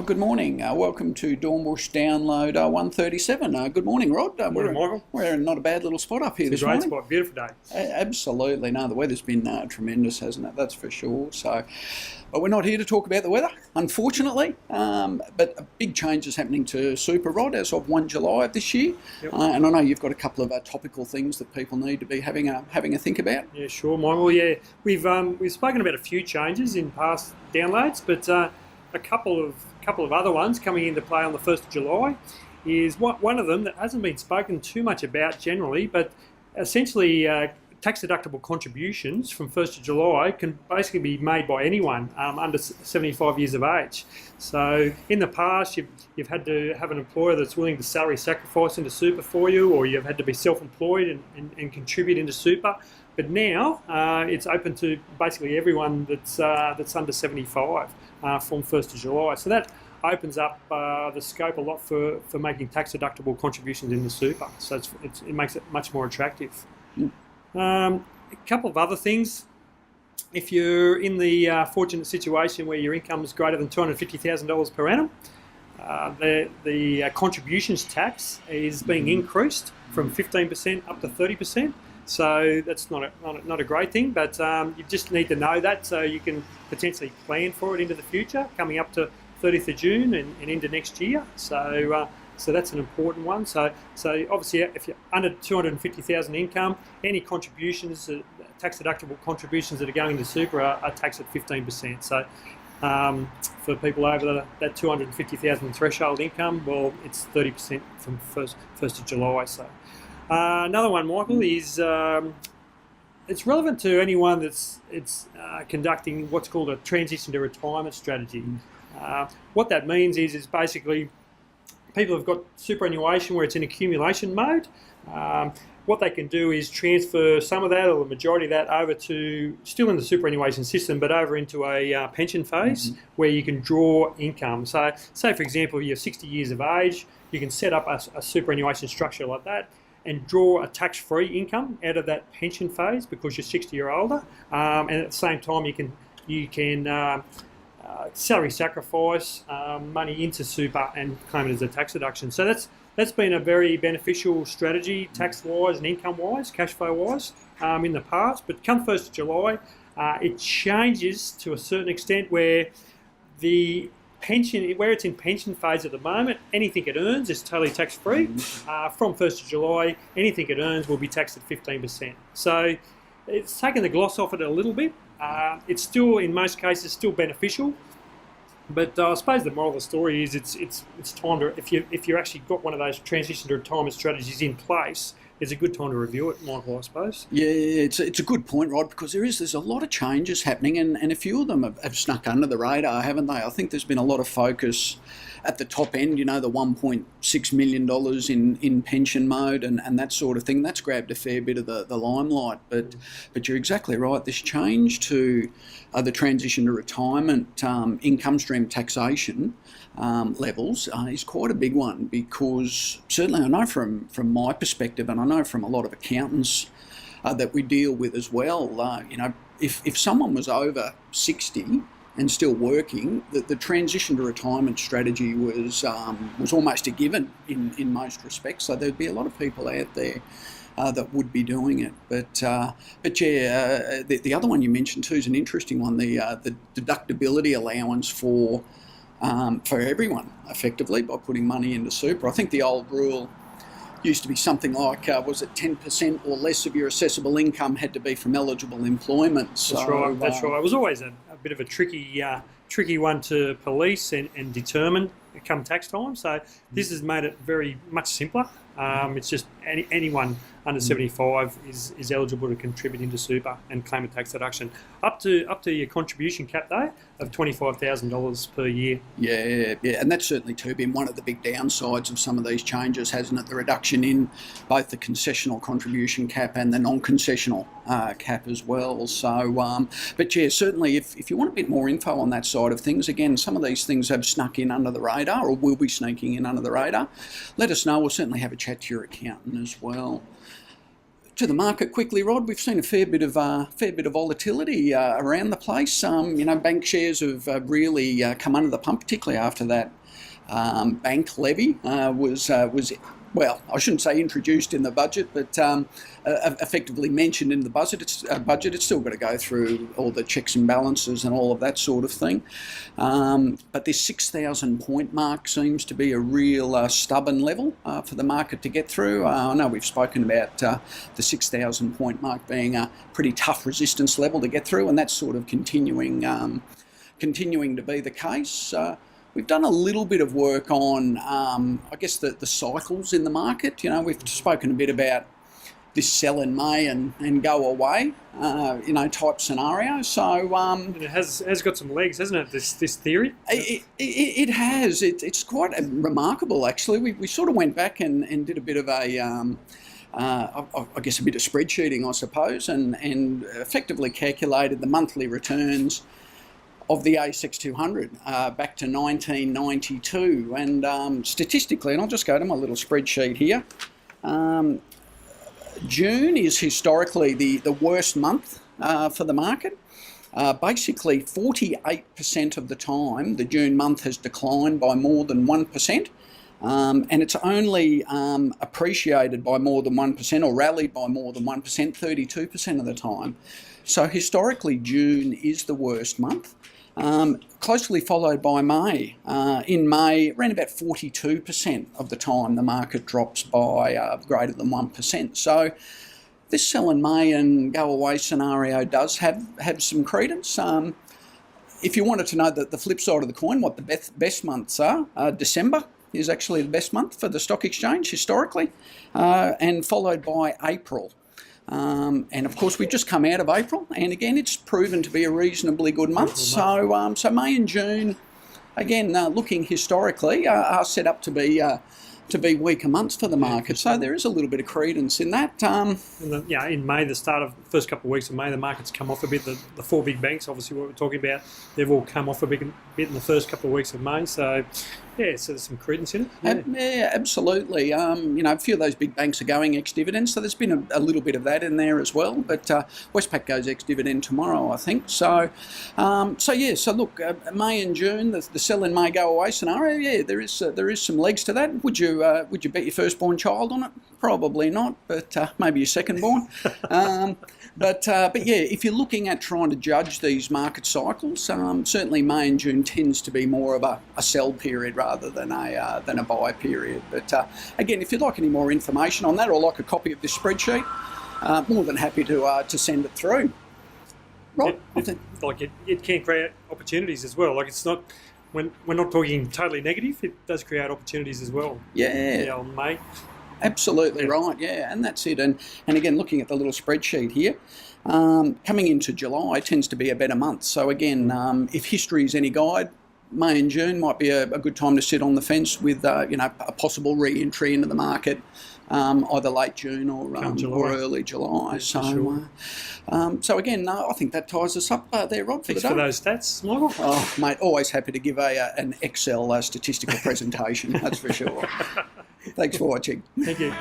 Good morning. Welcome to Dornbusch Download 137. Good morning, Rod. We're in not a bad little spot up here this morning. It's a great spot, beautiful day. Absolutely. No, the weather's been tremendous, hasn't it? That's for sure. But we're not here to talk about the weather, unfortunately. But a big change is happening to Super, Rod, as of 1 July of this year. Yep. And I know you've got a couple of topical things that people need to be having a think about. Yeah, sure, Michael. Yeah, we've spoken about a few changes in past downloads, but a couple of other ones coming into play on the 1st of July is one of them that hasn't been spoken too much about generally, but essentially tax-deductible contributions from 1st of July can basically be made by anyone under 75 years of age. So in the past, you've had to have an employer that's willing to salary sacrifice into super for you, or you've had to be self-employed and contribute into super. But now it's open to basically everyone that's under 75 from 1st of July. So that opens up the scope a lot for making tax-deductible contributions into super. So it makes it much more attractive. A couple of other things. If you're in the fortunate situation where your income is greater than $250,000 per annum, the contributions tax is being increased from 15% up to 30%. So that's not a great thing, but you just need to know that so you can potentially plan for it into the future, coming up to 30th of June and into next year. So that's an important one. So obviously, if you're under 250,000 income, any contributions, tax-deductible contributions that are going into super are taxed at 15%. So for people over that 250,000 threshold income, well, it's 30% from 1st of July. So another one, Michael, is it's relevant to anyone that's conducting what's called a transition to retirement strategy. What that means is basically people have got superannuation where it's in accumulation mode. What they can do is transfer some of that or the majority of that over to, still in the superannuation system, but over into a pension phase where you can draw income. So say, for example, you're 60 years of age, you can set up a superannuation structure like that and draw a tax-free income out of that pension phase because you're 60 or older. And at the same time, you can salary sacrifice money into super and claim it as a tax deduction. So that's been a very beneficial strategy, tax-wise and income-wise, cash flow-wise, in the past. But come 1st of July, it changes to a certain extent where the pension, where it's in pension phase at the moment, anything it earns is totally tax-free. From 1st of July, anything it earns will be taxed at 15%. So it's taken the gloss off it a little bit. It's still, in most cases, still beneficial. But I suppose the moral of the story is it's time to, if you actually got one of those transition to retirement strategies in place, it's a good time to review it, Michael, I suppose. Yeah, it's a good point, Rod, because there's a lot of changes happening, and a few of them have snuck under the radar, haven't they? I think there's been a lot of focus at the top end, the $1.6 million in pension mode and that sort of thing. That's grabbed a fair bit of the limelight. But you're exactly right. This change to the transition to retirement income stream taxation levels is quite a big one, because certainly I know from my perspective, and I know from a lot of accountants that we deal with as well, if someone was over 60 and still working, the transition to retirement strategy was almost a given in most respects. So there'd be a lot of people out there that would be doing it. But yeah, the other one you mentioned too is an interesting one. The deductibility allowance for everyone, effectively, by putting money into super. I think the old rule used to be something like, was it 10% or less of your assessable income had to be from eligible employment? That's right. That's right. It was always a bit of a tricky one to police and determine come tax time. So this has made it very much simpler. It's just anyone under 75 is eligible to contribute into super and claim a tax deduction up to your contribution cap though of $25,000 per year. Yeah, and that's certainly too been one of the big downsides of some of these changes, hasn't it? The reduction in both the concessional contribution cap and the non-concessional cap as well. So, but yeah, certainly if you want a bit more info on that side of things, again, some of these things have snuck in under the radar or will be sneaking in under the radar. Let us know. We'll certainly have a chat to your accountant as well. To the market quickly, Rod. We've seen a fair bit of volatility around the place. Bank shares have really come under the pump, particularly after that bank levy was well, I shouldn't say introduced in the budget, but effectively mentioned in the budget. It's still got to go through all the checks and balances and all of that sort of thing. But this 6,000 point mark seems to be a real stubborn level for the market to get through. I know we've spoken about the 6,000 point mark being a pretty tough resistance level to get through, and that's sort of continuing to be the case. We've done a little bit of work on, I guess, the cycles in the market. We've spoken a bit about this sell in May and go away, type scenario. So and it has got some legs, hasn't it? This theory. It has. It's quite remarkable, actually. We sort of went back and did a bit of a. I guess a bit of spreadsheeting, I suppose, and effectively calculated the monthly returns of the ASX 200 back to 1992, and statistically, and I'll just go to my little spreadsheet here, June is historically the worst month for the market. Basically 48% of the time the June month has declined by more than 1%, and it's only appreciated by more than 1% or rallied by more than 1% 32% of the time. So historically June is the worst month. Closely followed by May. In May, around about 42% of the time the market drops by greater than 1%. So this sell in May and go away scenario does have some credence. If you wanted to know the flip side of the coin, what the best months are, December is actually the best month for the stock exchange historically, and followed by April. And of course, we've just come out of April, and again, it's proven to be a reasonably good month. So May and June, again, looking historically, are set up to be weaker months for the market. So there is a little bit of credence in that. In May, the start of the first couple of weeks of May, the market's come off a bit. The four big banks, obviously, what we're talking about, they've all come off a bit in the first couple of weeks of May. So, so there's some credence in it. Yeah, absolutely. A few of those big banks are going ex-dividend, so there's been a little bit of that in there as well. But Westpac goes ex-dividend tomorrow, I think. So look, May and June, the sell in May, go away scenario. Yeah, there is some legs to that. Would you bet your firstborn child on it? Probably not, but maybe your secondborn. But yeah, if you're looking at trying to judge these market cycles, certainly May and June tends to be more of a sell period rather than a buy period. But again, if you'd like any more information on that or like a copy of this spreadsheet, more than happy to send it through. Right, it can create opportunities as well. Like, it's not, when we're not talking totally negative, it does create opportunities as well. Yeah. On May. Absolutely right, yeah, and that's it. And again, looking at the little spreadsheet here, coming into July tends to be a better month. So again, if history is any guide, May and June might be a good time to sit on the fence with a possible re-entry into the market, either late June or early July. Yeah, so again, I think that ties us up there, Rob, for Thanks the day. for those stats, Michael. Oh, mate, always happy to give an Excel statistical presentation, that's for sure. Thanks for watching. Thank you.